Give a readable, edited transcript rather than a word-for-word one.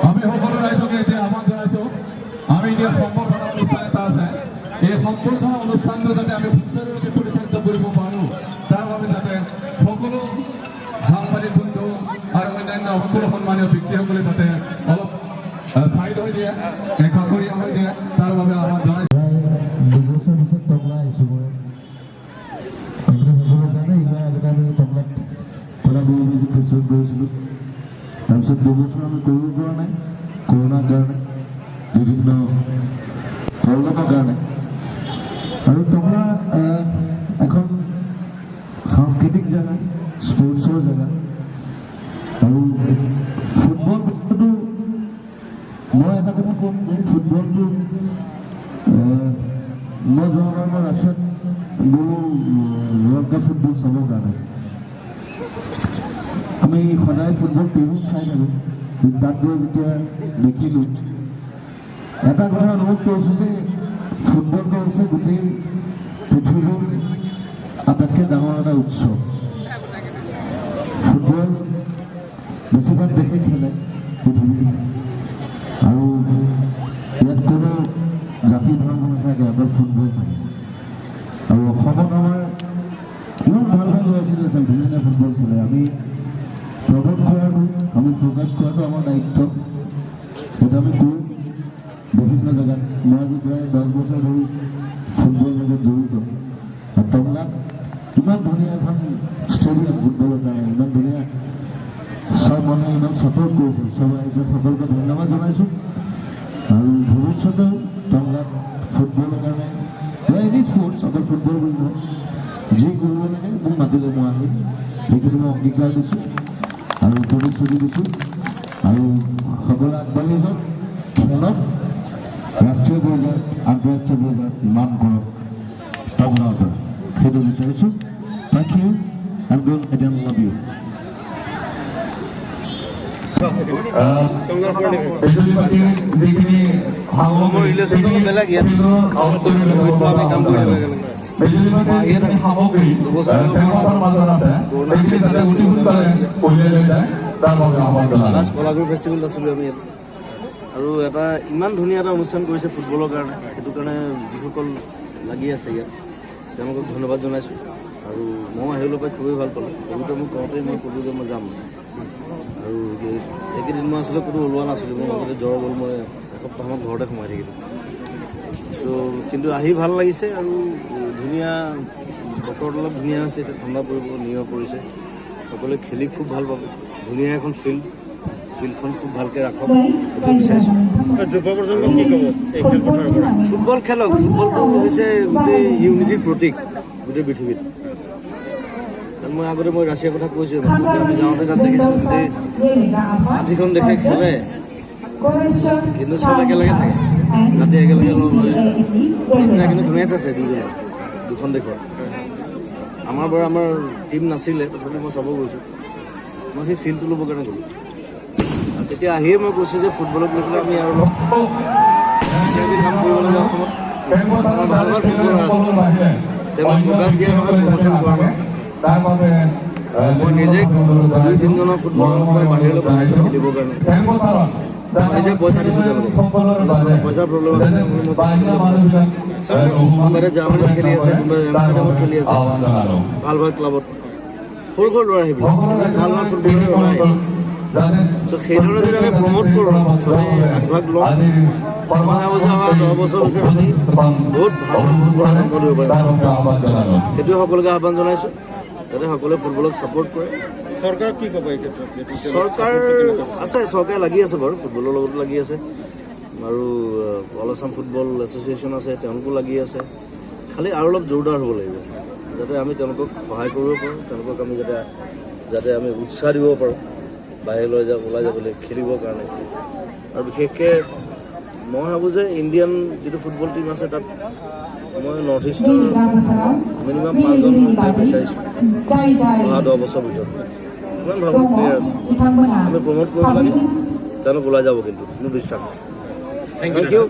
আমি সকলো ৰাইজকে এতিয়া আহ্বান জনাইছোঁ আমি এতিয়া সম্বৰ্ধনা অনুষ্ঠান এটা আছে এই সম্বৰ্ধনা অনুষ্ঠানটো যাতে আমি সুচাৰুৰূপে পৰিচালিত কৰিব পাৰোঁ তাৰ বাবে যাতে সকলো সাংবাদিক বন্ধু আৰু অন্যান্য সকলো সন্মানীয় ব্যক্তিসকলে যাতে অলপ চাইড হৈ দিয়ে কাষৰীয়া হৈ দিয়ে তাৰ বাবে আহ্বান জনাইছোঁ। দুবছৰ পিছত তবলা আহিছোঁ মই সকলো জানে ইমান আগতে আমি তবলাত তবলা মিউজিক ফেষ্টিভেল কৰিছিলোঁ তাৰপিছত দুবছৰ আমি কৰিব পৰা নাই কৰোণাৰ কাৰণে বিভিন্ন প্ৰব্লেমৰ কাৰণে আৰু তবলা এখন সাংস্কৃতিক জেগা স্পৰ্টছৰ জেগা আৰু ফুটবলটো মই এটা কথা ক'ম যে ফুটবলটো মই যোৱাবাৰ মই ৰাছিয়াত গ'লো ৱৰ্ল্ড কাপ ফুটবল চাবৰ কাৰণে আমি সদায় ফুটবল টিভিত চাই থাকোঁ কিন্তু তাত গৈ যেতিয়া দেখিলোঁ এটা কথা অনুভৱ কৰিছোঁ যে ফুটবলটো হৈছে গোটেই পৃথিৱীৰ আটাইতকৈ ডাঙৰ এটা উৎসৱ। ফুটবল বেছিভাগ দেশে খেলে পৃথিৱীত আৰু ইয়াত কোনো জাতি ধৰ্ম নাথাকে অকল ফুটবল থাকে আৰু অসমত আমাৰ ইমান ভাল ভাল ল'ৰা ছোৱালী আছে ধুনীয়া ফুটবল খেলে আমি প্ৰমোট কৰাটো আমি ফ'কাছ কৰাটো আমাৰ দায়িত্ব সেইটো আমি কৰোঁ বিভিন্ন জেগাত মই আজি প্ৰায় 10 বছৰ ধৰি ফুটবলৰ লগত জড়িত আৰু তবলাত ইমান ধুনীয়া এখন ষ্টেডিয়াম ফুটবলৰ কাৰণে ইমান ধুনীয়া চব মানুহে ইমান ছাপৰ্ট কৰিছে চব আহিছে সকলোকে ধন্যবাদ জনাইছোঁ আৰু ভৱিষ্যতেও তবলাত ফুটবলৰ কাৰণে বা এনি স্পৰ্টছ অকল ফুটবল বুলি নহয় যি কৰিব লাগে মোক মাতিলে মই আহিম সেইখিনি মই অংগীকাৰ দিছোঁ আৰু প্ৰতিশ্ৰুতি দিছোঁ আৰু সকলোৱে আগবাঢ়ি যাওক খেলক ৰাষ্ট্ৰীয় পৰ্যায়ত আন্তঃৰাষ্ট্ৰীয় পৰ্যায়ত নাম কৰক তবলাৰ পৰা সেইটো বিচাৰিছোঁ। Thank you and good and love you. যিখিনি বেলেগ ইয়াত আমি কাম কৰিব সামগ্ৰী কলাগুৰু ফেষ্টিভেল আছিলোঁ আমি ইয়াত আৰু এটা ইমান ধুনীয়া এটা অনুষ্ঠান কৰিছে ফুটবলৰ কাৰণে সেইটো কাৰণে যিসকল লাগি আছে ইয়াত তেওঁলোকক ধন্যবাদ জনাইছোঁ আৰু মই আহিবলৈ পাই খুবেই ভাল পালোঁ বহুতে মোক কওঁতেই মই ক'লোঁ যে মই যাম আৰু এইকেইদিন মই আচলতে ক'তো ওলোৱা নাছিলোঁ মোৰ মাজতে জ্বৰ গ'ল মই এসপ্তাহমান ঘৰতে সোমাই থাকিলোঁ কিন্তু আহি ভাল লাগিছে আৰু ধুনীয়া বতৰটো অলপ ধুনীয়া হৈছে এতিয়া ঠাণ্ডা পৰিব নিয়ৰ পৰিছে সকলোৱে খেলি খুব ভাল পাব ধুনীয়া এখন ফিল্ডখন খুব ভালকৈ ৰাখক সেইটো বিচাৰিছোঁ। যুৱ প্ৰজন্মক কি ক'ব এই খেলপথাৰৰ পৰা ফুটবল খেলক ফুটবলটো হৈছে গোটেই ইউনিটিৰ প্ৰতীক গোটেই পৃথিৱীত কাৰণ মই আগতে মই ৰাছিয়াৰ কথা কৈছোঁ আমি যাওঁতে তাত দেখিছোঁ গোটেই 60খন দেশে খেলে কিন্তু চব একেলগে থাকে ৰাতি একেলগে লগ হয় কিন্তু মেচ আছে দুখন দেশৰ আমাৰ বাৰু আমাৰ টীম নাছিলে তথাপি মই চাব গৈছোঁ মই সেই ফিল্ডটো ল'বৰ কাৰণে গ'লোঁ তেতিয়া আহিয়ে মই কৈছোঁ যে ফুটবলক লৈ পেলাই আমি আৰু অলপ কাম কৰিব লাগে অসমত আমাৰ ভাল ভাল ফুটবলাৰ আছে তেওঁ ফ'কাছ দিয়া নহয় প্ৰমোশ্যন কৰা নাই মই নিজে 2-3জনৰ ফুটবলৰ মই বাহিৰলৈ পঠাইছোঁ খেলিবৰ কাৰণে নিজে পইচা দিছোঁ তেওঁলোকক পইচাৰ প্ৰব্লেম আছে কোনোবাই জাৰ্মানীত খেলি আছে কোনোবাই এমষ্টাৰডামত খেলি আছে ভাল ভাল ক্লাবত সৰু সৰু ল'ৰা সেইবিলাক ভাল ভাল ফুটবলাৰ ল'ৰা চ' সেইধৰণে যদি আমি প্ৰমোট কৰোঁ চবেই আগভাগ লওঁ মই ভাবোঁ যে অহা 10 বছৰ ভিতৰত আমি বহুত ভাল ফুটবল এখন কৰিব পাৰিম সেইটোৱে সকলোকে আহ্বান জনাইছোঁ যাতে সকলোৱে ফুটবলক ছাপোৰ্ট কৰে। চৰকাৰক কি ক'ব এই ক্ষেত্ৰত চৰকাৰ আছে চৰকাৰে লাগি আছে বাৰু ফুটবলৰ লগতো লাগি আছে আৰু অল আছাম ফুটবল এছ'চিয়েশ্যন আছে তেওঁলোকো লাগি আছে খালি আৰু অলপ জোৰদাৰ হ'ব লাগিব যাতে আমি তেওঁলোকক সহায় কৰিব পাৰোঁ তেওঁলোকক আমি যাতে আমি উৎসাহ দিব পাৰোঁ বাহিৰলৈ ওলাই যাবলৈ খেলিবৰ কাৰণে আৰু বিশেষকৈ মই ভাবোঁ যে ইণ্ডিয়ান যিটো ফুটবল টীম আছে তাত মই নৰ্থ ইষ্টৰ মিনিমাম 5জন বিচাৰিছোঁ অহা 10 বছৰ ভিতৰত ইমান ভাল প্লেয়াৰ আছে আমি প্ৰমোট কৰিব লাগে তেওঁলোক ওলাই যাব কিন্তু মোৰ বিশ্বাস আছে। Thank U.